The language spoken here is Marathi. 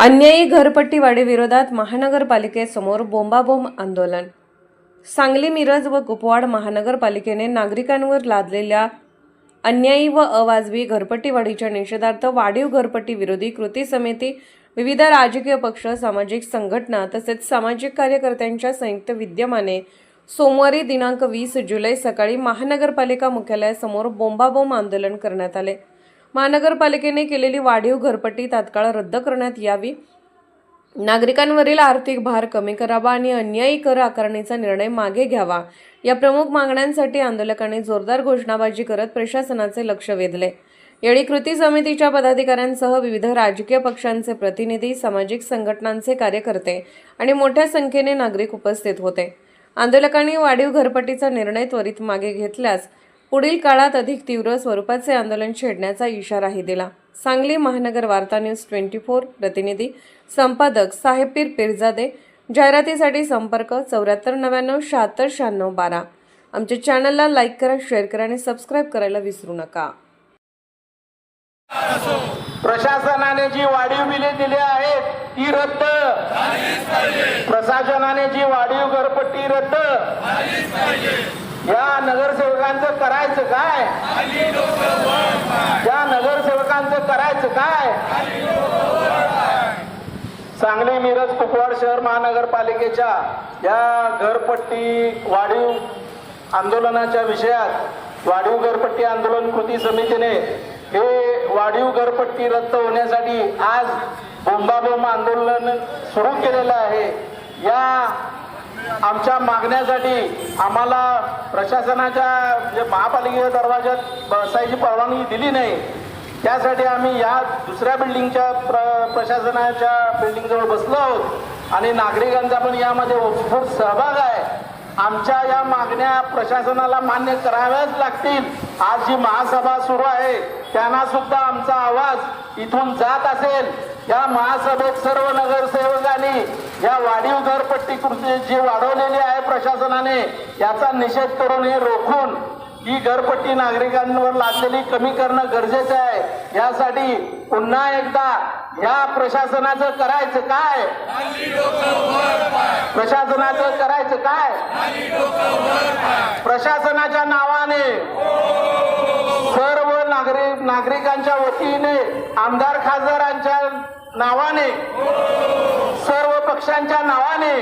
अन्यायी घरपट्टी वाढीविरोधात महानगरपालिकेसमोर बोंबाबोंब आंदोलन। सांगली, मिरज व कुपवाड महानगरपालिकेने नागरिकांवर लादलेल्या अन्यायी व अवाजवी घरपट्टीवाढीच्या निषेधार्थ वाढीव घरपट्टी विरोधी कृती समिती, विविध राजकीय पक्ष, सामाजिक संघटना तसेच सामाजिक कार्यकर्त्यांच्या संयुक्त विद्यमाने सोमवारी दिनांक 20 जुलै सकाळी महानगरपालिका मुख्यालयासमोर बोंबाबोंब आंदोलन करण्यात आले। महानगरपालिकेने केलेली वाढीव घरपट्टी तात्काळ रद्द करण्यात यावी, नागरिकांवरील आर्थिक भार कमी करावा आणि अन्यायी कर आकारणीचा निर्णय मागे घ्यावा या प्रमुख मागण्यांसाठी आंदोलकांनी जोरदार घोषणाबाजी करत प्रशासनाचे लक्ष वेधले। यावेळी कृती समितीच्या पदाधिकाऱ्यांसह विविध राजकीय पक्षांचे प्रतिनिधी, सामाजिक संघटनांचे कार्यकर्ते आणि मोठ्या संख्येने नागरिक उपस्थित होते। आंदोलकांनी वाढीव घरपट्टीचा निर्णय त्वरित मागे घेतल्यास पुढील काळात अधिक तीव्र स्वरूपाचे आंदोलन छेडण्याचा इशाराही दिला। सांगली महानगर वार्ता न्यूज 24 प्रतिनिधी संपादक साहेबपीर पिरजादे। जाहिरातीसाठी संपर्क 7490769612। आमच्या चॅनलला लाईक करा, शेअर करा आणि सबस्क्राईब करायला विसरू नका। प्रशासनाने जी वाढीव बिले दिली आहेत ती रद्द झालीच पाहिजे। प्रशासनाने जी वाढीव घरपट्टी रद्द झालीच पाहिजे। या नगरसेवकांचं करायचं काय? या नगरसेवकांचं करायचं काय? सांगली, मिरज, कुपवाड शहर महानगरपालिकेच्या या घरपट्टी वाढीव आंदोलनाच्या विषयात वाढीव घरपट्टी आंदोलन कृती समितीने हे वाढीव घरपट्टी रद्द होण्यासाठी आज बोंबाबोंब आंदोलन सुरू केलेलं आहे। या आमच्या मागण्यासाठी आम्हाला प्रशासनाच्या महापालिकेच्या दरवाजात बसायची परवानगी दिली नाही। त्यासाठी आम्ही या दुसऱ्या बिल्डिंगच्या प्रशासनाच्या बिल्डिंगजवळ बसलो आहोत आणि नागरिकांचा पण यामध्ये उत्स्फूर्त सहभाग आहे। आमच्या या मागण्या प्रशासनाला मान्य कराव्याच लागतील। आज जी महासभा सुरू आहे त्यांना सुद्धा आमचा आवाज इथून जात असेल। या महासभेत सर्व नगरसेवकांनी या वाढीव घरपट्टी कृती जी वाढवलेली आहे प्रशासनाने याचा निषेध करून हे रोखून ही घरपट्टी नागरिकांवर लादलेली कमी करणं गरजेचं आहे। यासाठी पुन्हा एकदा या प्रशासनाचं करायचं काय? प्रशासनाचं करायचं काय? प्रशासनाच्या नावाने सर्व नागरिकांच्या वतीने, आमदार खासदारांच्या नावाने, सर्व पक्षांच्या नावाने